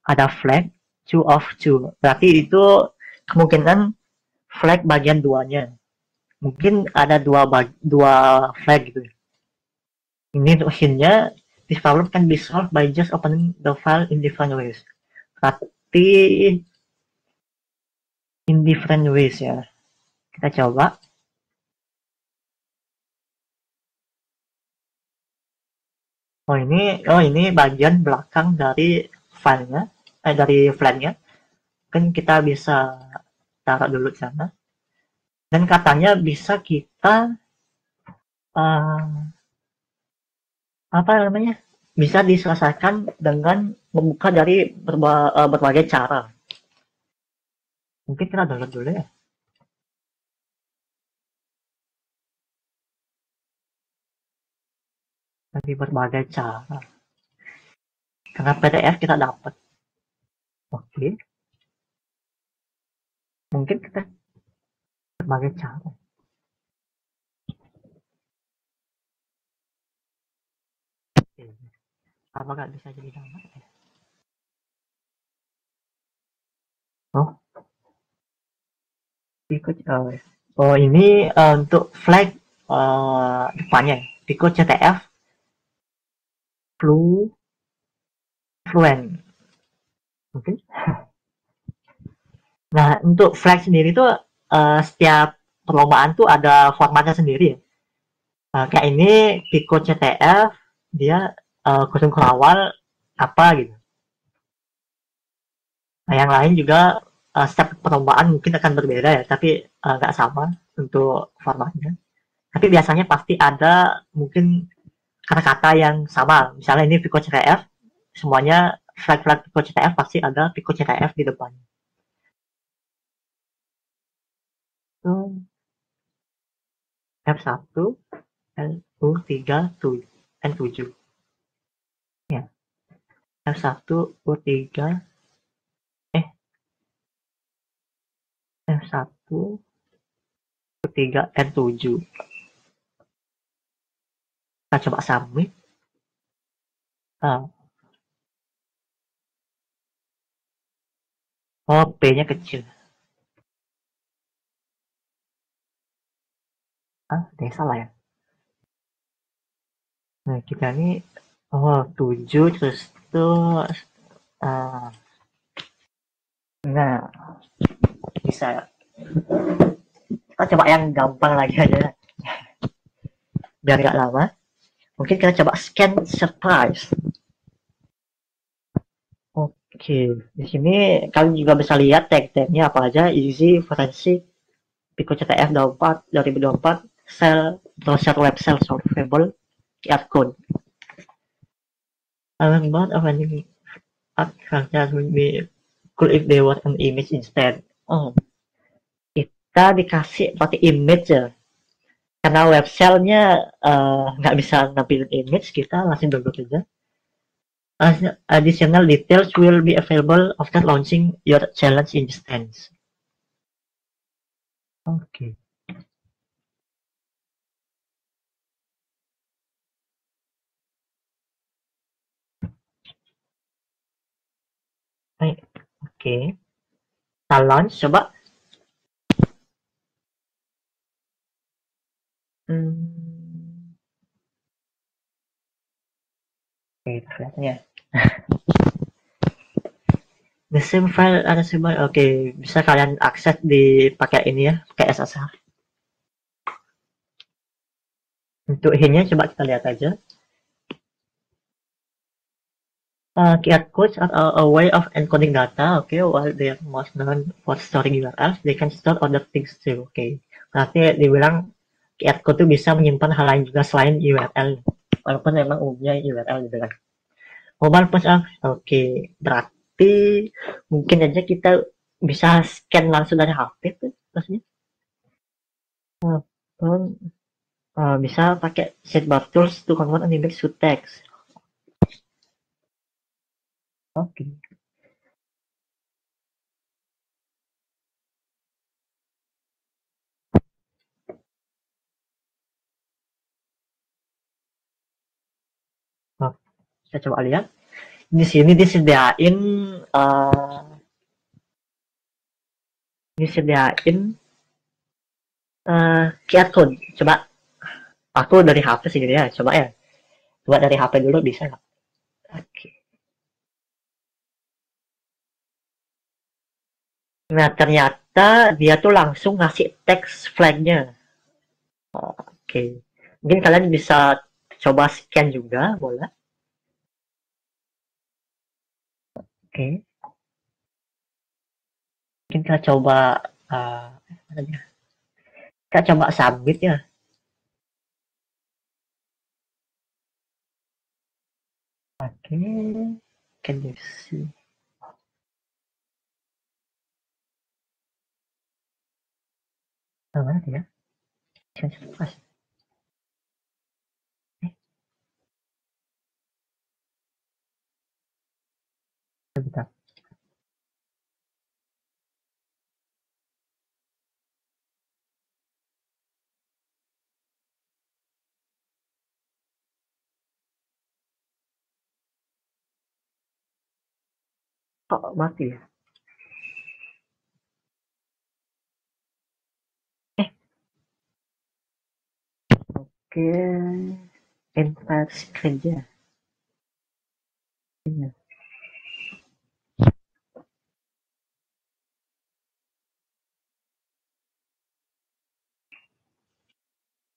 ada flag, two of two. Berarti itu kemungkinan flag bagian duanya. Mungkin ada dua flag gitu. Ini untuk hintnya, this problem can be solved by just opening the file in different ways. Berarti in different ways ya. Kita coba. Oh ini bagian belakang dari filenya, dari flagnya. Kan kita bisa taruh dulu di sana. Dan katanya bisa kita apa namanya? Bisa diselesaikan dengan membuka dari berbagai cara. Mungkin kita download dulu ya. Dari berbagai cara. Karena PDF kita dapat. Oke. Mungkin kita berbagai cara. Apa nggak bisa jadi download ya? Oh, ikut. Oh ini untuk flag depannya. Pico CTF fluent. Mungkin. Nah untuk flag sendiri tuh setiap perlombaan tuh ada formatnya sendiri. Kayak ini Pico CTF dia kurung awal apa gitu. Nah yang lain juga setiap perlombaan mungkin akan berbeda ya, tapi nggak sama untuk formatnya. Tapi biasanya pasti ada mungkin kata-kata yang sama. Misalnya ini Pico CTF, semuanya flag-flag Pico CTF pasti ada Pico CTF di depan. F1, LU3, N7. Ya, F1, U3, F1, U3, N7. Kita coba submit. Oh, P-nya kecil. Ada salah ya. Nah, kita ini 7 terus itu nah, bisa. Kita coba yang gampang lagi aja biar nggak lama. Mungkin kita coba scan surprise. Oke, di sini kalian juga bisa lihat tag-tagnya apa aja: easy, forensic, Pico CTF 24, 2024, sell, browser web sell solvable, QR code. About of any art characters will be cool if they were an image instead. Oh, kita dikasih pakai image ya. Karena web shell-nya nggak bisa nampilin image, kita langsung download aja. Additional details will be available after launching your challenge instance. Oke. Baik, oke. Kita launch, coba. Oke, kelihatannya. The same file accessible. Oke, bisa kalian akses di pakai ini ya, pakai SSH. Untuk hint-nya coba kita lihat aja. QR codes are a way of encoding data. Okay, while they are most known for storing URLs, they can store other things too. Okay, berarti dibilang QR code itu bisa menyimpan hal lain juga selain URL. Walaupun memang umumnya URL gitu kan. Mobile phone app. Oke, berarti mungkin aja kita bisa scan langsung dari HP tuh maksudnya. Bisa pakai sidebar tools to convert an image to text. Oke. Oh, kita coba lihat. Di sini disediain QR code. Coba aku dari HP sih gitu ya. Coba ya. Coba dari HP dulu bisa nggak? Oke. Nah, ternyata dia tuh langsung ngasih text flag-nya. Oke. Mungkin kalian bisa coba scan juga, boleh. Oke. Mungkin kita coba uh, kita coba submit ya. Oke. Can you see? Mana ya? Pas. Bentar. Kok mati ya? Oke. Entire screen aja. Iya.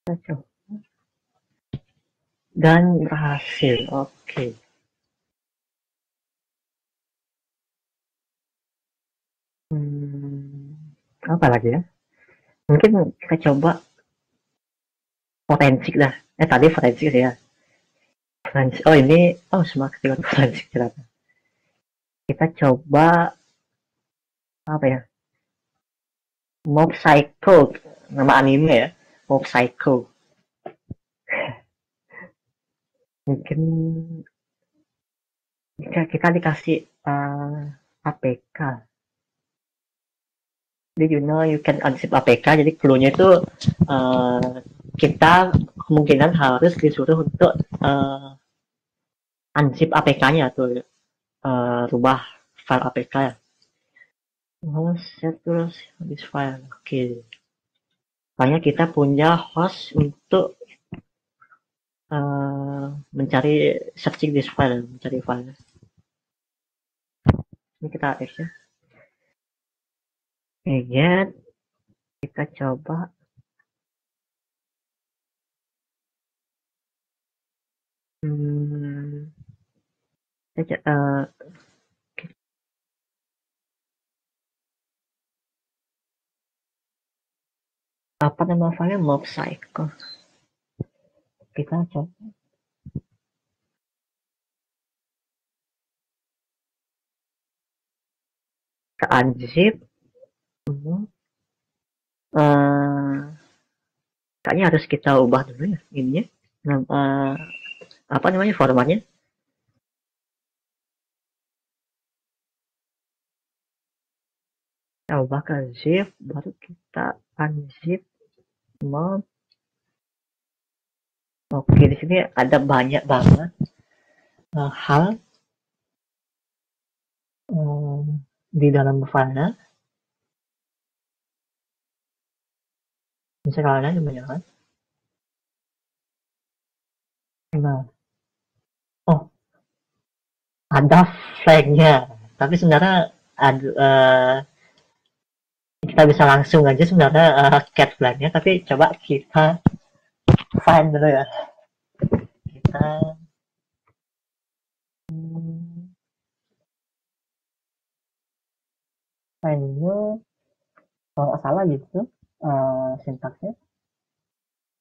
Kacau. Dan berhasil. Oke. Apa lagi ya? Mungkin kita coba forensik dah. Tadi forensik sih ya. Forensik. Oh ini, semua ketiga forensik ternyata. Kita coba apa ya? Mob Psycho, nama anime ya. Mob Psycho. Mungkin jika kita dikasih APK. Jadi you can unzip APK. Jadi clue-nya itu kita kemungkinan harus disuruh untuk unzip APK-nya atau rubah file APK ya. Set this file. Oke. Makanya kita punya host untuk mencari searching this file, mencari file. Ini kita X ya. Get. Kita coba apa nama filenya, mob cycle. Kita coba ke unzip. Kayaknya harus kita ubah dulu ya ininya. Apa namanya formatnya? Kita ubah ke zip, baru kita unzip mob. Oke, di sini ada banyak banget hal di dalam file. Misalnya banyak. Nah, oh, ada flagnya. Tapi sebenarnya ada, kita bisa langsung aja sebenarnya cat flagnya. Tapi coba kita find dulu ya. Kita findnya kalau nggak salah gitu sintaksnya.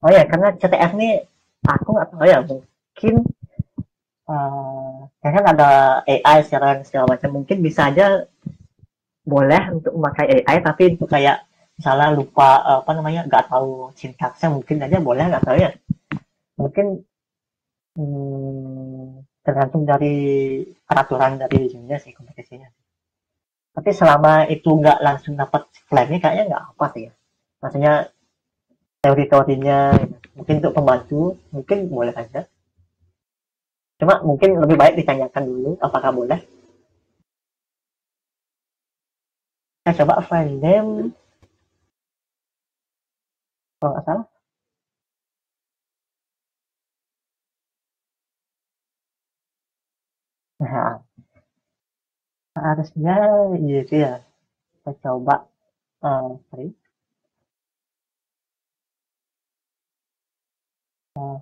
Oh ya, karena CTF ini aku nggak tahu ya, mungkin kan ada AI segala macam, mungkin bisa aja boleh untuk memakai AI, tapi untuk kayak misalnya lupa apa namanya, nggak tahu sintaksnya, mungkin aja boleh, nggak tahu ya, mungkin tergantung dari peraturan dari ininya sih, kompetisinya. Tapi selama itu nggak langsung dapat flagnya, kayaknya nggak apa sih ya, maksudnya teori-teorinya mungkin untuk pembantu mungkin boleh aja, cuma mungkin lebih baik ditanyakan dulu apakah boleh. Saya coba file name kalau nggak salah. Nah, harusnya gitu ya. Kita coba sorry,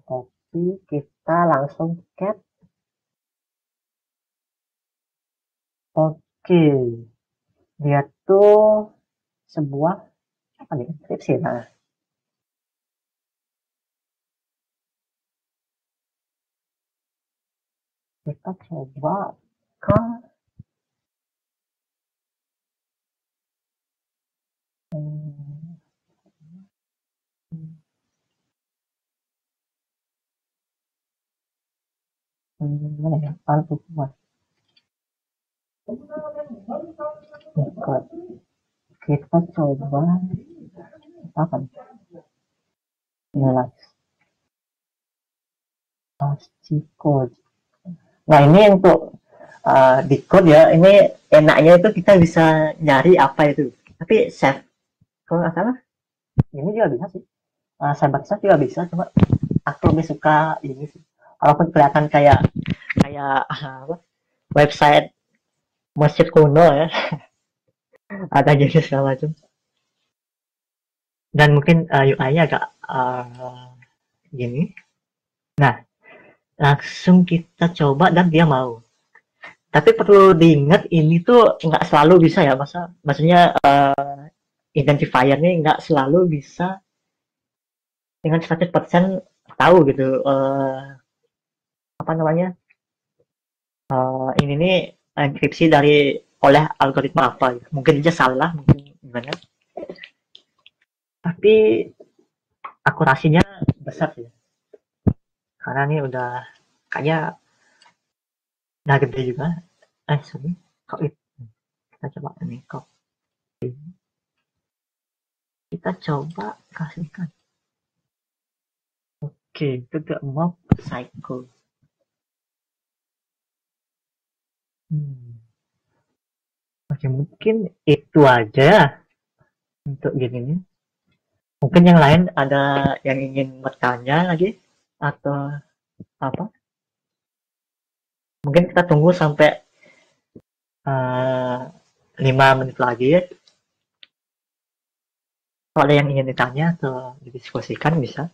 copy, kita langsung cat. Oke, dia tuh sebuah apa nih, skripsi. Nah, kita coba ke mana ya, untuk buat kita coba apa nih, inilah code. Nah, ini untuk di code ya, ini enaknya itu kita bisa nyari apa itu, tapi save kalau nggak salah ini juga bisa sih, sahabat saya juga bisa, cuma aku lebih suka ini sih, walaupun kelihatan kayak kayak apa, website masjid kuno ya, ada jenis segala macam, dan mungkin UI-nya agak gini. Nah, langsung kita coba dan dia mau. Tapi perlu diingat ini tuh nggak selalu bisa ya, maksudnya identifier ini nggak selalu bisa dengan 100% tahu gitu, apa namanya, ini nih enkripsi dari oleh algoritma apa gitu. Mungkin aja salah, mungkin gimana, tapi akurasinya besar sih, karena ini udah kayaknya udah gede juga. Sorry, kok itu kita coba ini, kok kita coba kasihkan. Oke, itu ke mob cycle. Oke, mungkin itu aja untuk gini nih. Mungkin yang lain ada yang ingin bertanya lagi atau apa? Mungkin kita tunggu sampai 5 menit lagi ya. Kalau ada yang ingin ditanya atau didiskusikan bisa.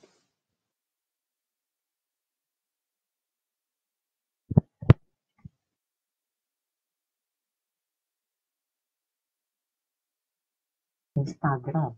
Instagram.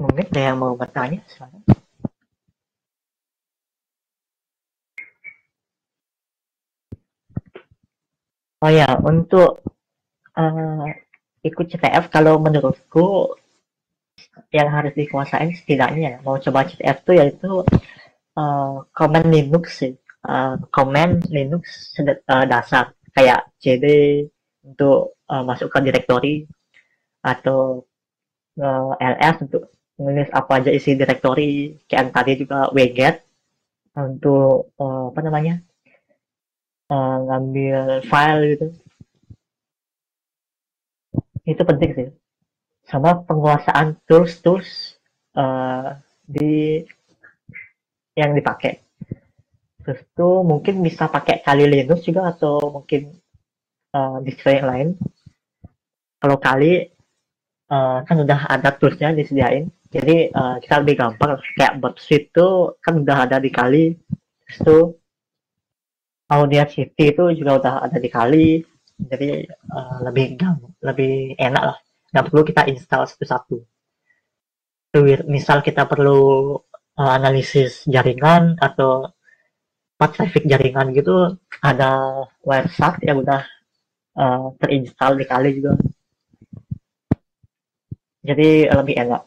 Mungkin ada yang mau bertanya? Oh ya, untuk uh, ikut CTF kalau menurutku yang harus dikuasain setidaknya mau coba CTF tuh yaitu command Linux sih. Command Linux dasar kayak cd untuk masuk ke directory atau ls untuk menulis apa aja isi directory kayak tadi juga wget untuk apa namanya ngambil file gitu, itu penting sih, sama penguasaan tools di yang dipakai. Terus tuh mungkin bisa pakai Kali Linux juga atau mungkin distro yang lain. Kalau Kali kan udah ada toolsnya disediain, jadi kita lebih gampang kayak Burpsuite itu kan udah ada di Kali. Terus tuh Audacity itu juga udah ada di Kali, jadi lebih enak lah, nggak perlu kita install satu-satu. Misal kita perlu analisis jaringan atau traffic jaringan gitu, ada Wireshark yang udah terinstall di Kali juga, jadi lebih enak.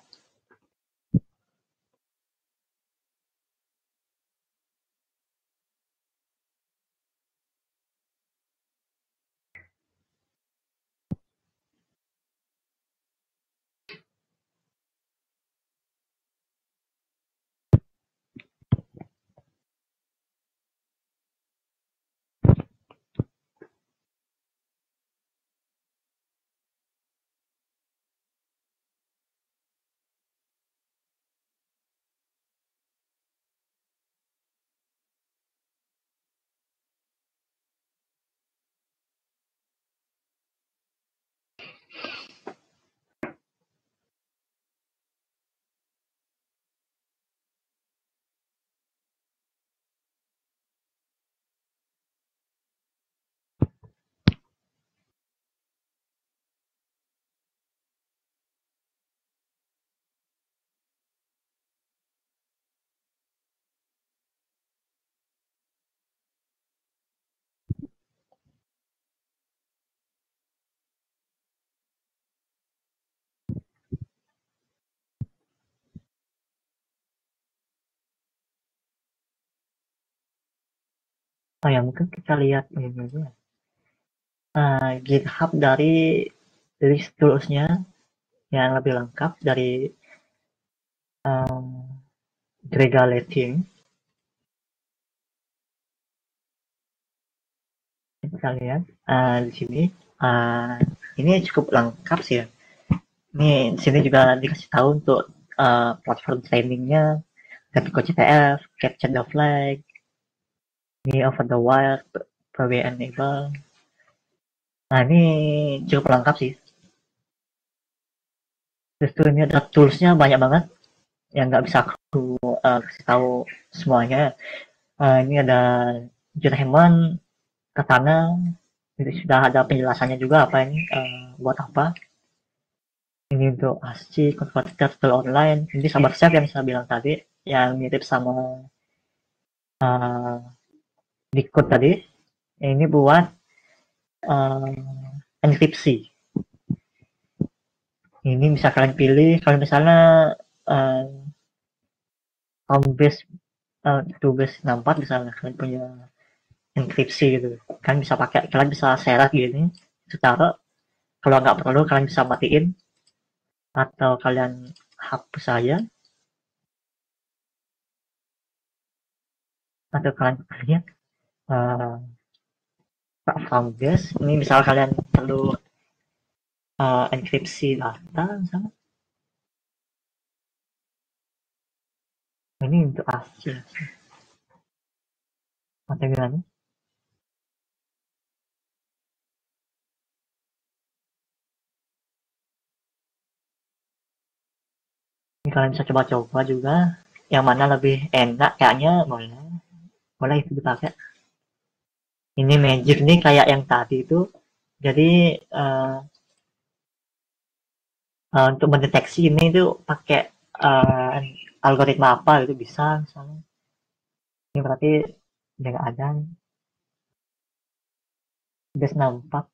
Oh ya, mungkin kita lihat ini dulu. GitHub dari list toolsnya yang lebih lengkap dari um, Grega Letting. Kita lihat di sini. Uh, ini cukup lengkap sih ya. Ini di sini juga dikasih tahu untuk platform trainingnya, Grafiko CTF, Capture the Flag, ini Over the Wire, PW Enable. Nah ini cukup lengkap sih. Terus tuh ini ada toolsnya banyak banget yang nggak bisa aku kasih tahu semuanya. Ini ada Jerheman, Katana, itu sudah ada penjelasannya juga apa ini buat apa. Ini untuk ASCII, converter ke online. Ini sabar chef yang saya bilang tadi, yang mirip sama uh, di code tadi. Ini buat enkripsi. Ini bisa kalian pilih kalau misalnya uh, home base to base 64 misalnya kalian punya enkripsi gitu, kalian bisa pakai, kalian bisa seret gini, itu taruh. Kalau nggak perlu kalian bisa matiin atau kalian hapus saja, atau kalian lihat uh, Framebase. Ini misal kalian perlu enkripsi data misalnya. Ini untuk hasil materialnya. Ini kalian bisa coba-coba juga. Yang mana lebih enak kayaknya boleh itu dipakai. Ini Magic nih kayak yang tadi itu. Jadi untuk mendeteksi ini tuh pakai algoritma apa gitu bisa misalnya. Ini berarti udah nggak ada nih. Udah nampak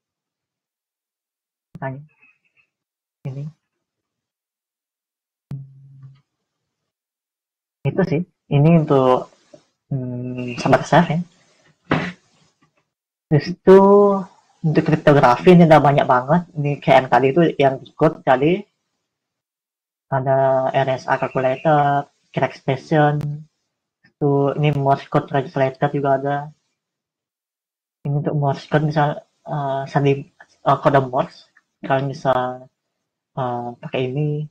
makanya ini. Itu sih. Ini untuk sahabat chef ya. Terus itu untuk kriptografi ini udah banyak banget. Ini kayak yang tadi itu yang ikut tadi ada RSA calculator, crack station, itu ini Morse code translator juga ada. Ini untuk Morse code misal sandi kode Morse kalian bisa pakai ini.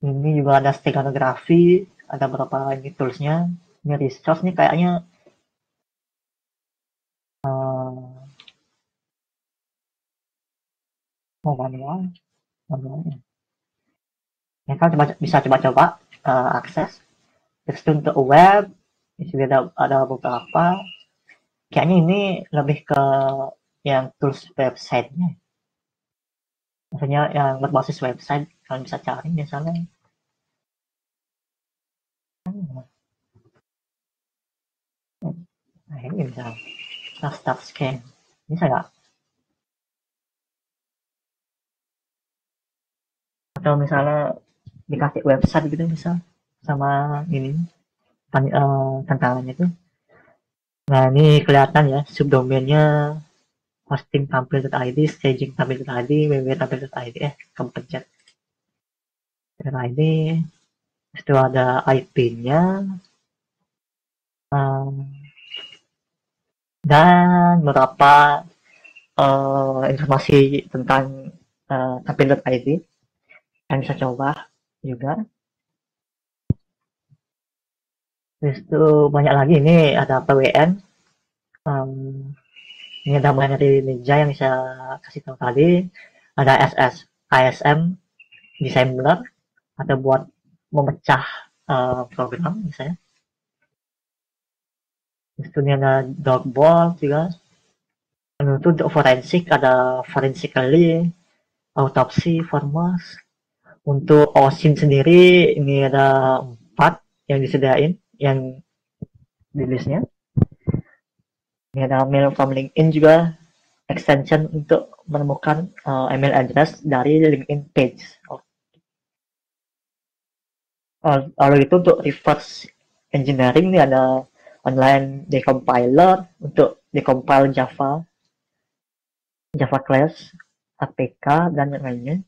Ini juga ada steganografi, ada beberapa ini toolsnya. Ini resource nih kayaknya manual ya. Ya kan bisa coba-coba akses. Terus untuk web, ini ada beberapa. Kayaknya ini lebih ke yang tools website-nya. Maksudnya yang berbasis website, kalian bisa cari misalnya. Nah ini bisa. Start scan. Bisa nggak? Atau misalnya dikasih website gitu misal sama ini tantangannya itu. Nah ini kelihatan ya subdomainnya hosting tampil.id, staging tampil.id, www tampil.id, kepencet .id. Itu ada IP-nya dan beberapa informasi tentang tampil.id yang bisa coba juga. Terus itu banyak lagi, ini ada PWN, ini ada mulai dari Ninja yang bisa kasih tahu tadi, ada ISM Assembler atau buat memecah program misalnya. Terus itu ini ada Dogball juga. Itu untuk forensik ada forensically, autopsy, formos. Untuk OSIN sendiri ini ada 4 yang disediain, yang di listnya. Ini ada mail from LinkedIn juga, extension untuk menemukan email address dari LinkedIn page. Kalau itu untuk reverse engineering ini ada online decompiler untuk decompile Java class, APK dan yang lainnya.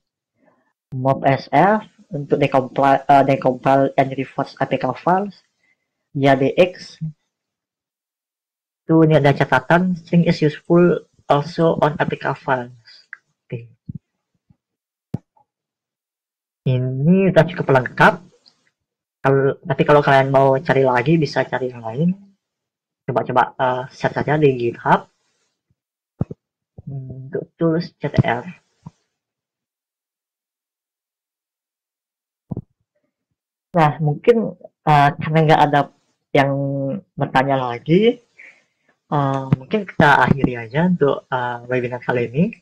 MobSF untuk decompile and reverse APK files. JDX itu ini ada catatan string is useful also on APK files. Oke. Ini udah cukup lengkap. Tapi kalau kalian mau cari lagi bisa cari yang lain. Coba-coba search saja di GitHub untuk tools CTF. Nah, mungkin karena nggak ada yang bertanya lagi, mungkin kita akhiri aja untuk webinar kali ini.